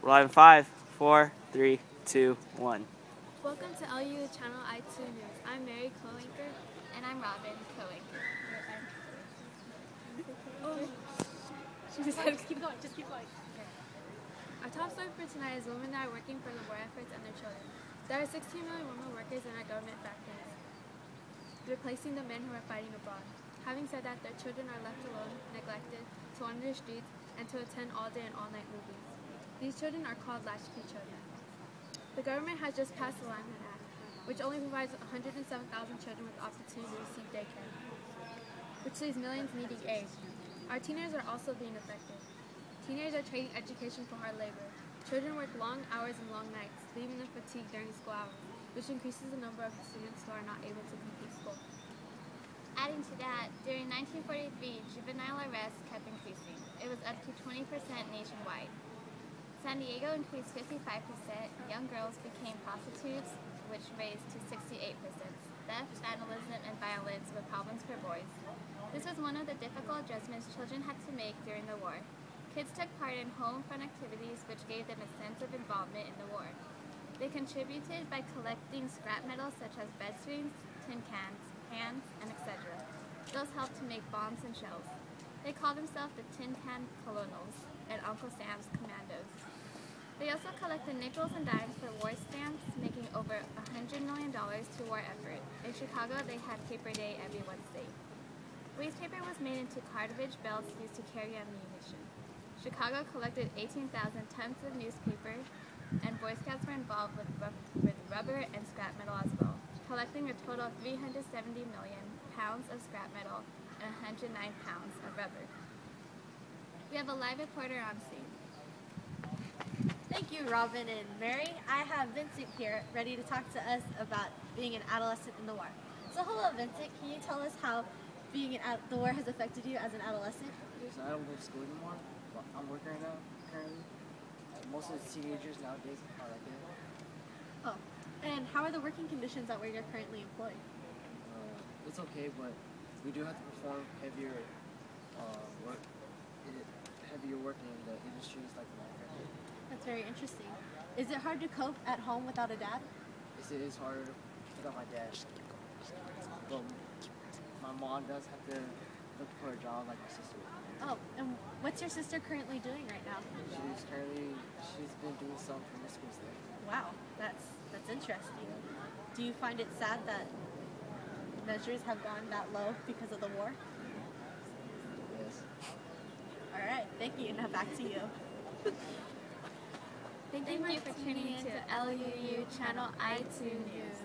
Live in 5, 4, 3, 2, 1. Welcome to LU Channel I2 News. I'm Mary, co-anchor. And I'm Robin, co-anchor. Just keep going, Okay. Our top story for tonight is women that are working for the war efforts and their children. There are 16 million women workers in our government factories, replacing the men who are fighting abroad. Having said that, their children are left alone, neglected, to wander the streets, and to attend all-day and all-night movies. These children are called latchkey children. The government has just passed the Landman Act, which only provides 107,000 children with the opportunity to receive daycare, which leaves millions needing aid. Our teenagers are also being affected. Teenagers are trading education for hard labor. Children work long hours and long nights, leaving them fatigued during school hours, which increases the number of students who are not able to complete school. Adding to that, during 1943, juvenile arrests kept increasing. It was up to 20% nationwide. San Diego increased 55%, young girls became prostitutes, which raised to 68%. Theft, vandalism, and violence were problems for boys. This was one of the difficult adjustments children had to make during the war. Kids took part in home front activities which gave them a sense of involvement in the war. They contributed by collecting scrap metal such as bed screens, tin cans, pans, and etc. Those helped to make bombs and shells. They called themselves the Tin Can Colonels and Uncle Sam's Commandos. They also collected nickels and dimes for war stamps, making over $100 million to war effort. In Chicago, they had paper day every Wednesday. Wastepaper was made into cartridge belts used to carry ammunition. Chicago collected 18,000 tons of newspaper, and Boy Scouts were involved with rubber and scrap metal as well, collecting a total of 370 million pounds of scrap metal and 109 pounds of rubber. We have a live reporter on scene. Thank you, Robin and Mary. I have Vincent here, ready to talk to us about being an adolescent in the war. So hello, Vincent. Can you tell us how being in the war has affected you as an adolescent? Yes, I don't go to school anymore. I'm working right now, currently. Most of the teenagers nowadays are like that. Oh, and how are the working conditions at where you're currently employed? It's okay, but we do have to perform heavier work in the industries like the manufacturing. That's very interesting. Is it hard to cope at home without a dad? Yes, it is harder without my dad. But my mom does have to look for a job like my sister. Oh, and what's your sister currently doing right now? She's been doing some promiscuous stuff. Wow, that's interesting. Do you find it sad that measures have gone that low because of the war? Yes. All right, thank you. Now back to you. Thank you for tuning in to LUU Channel I2 News.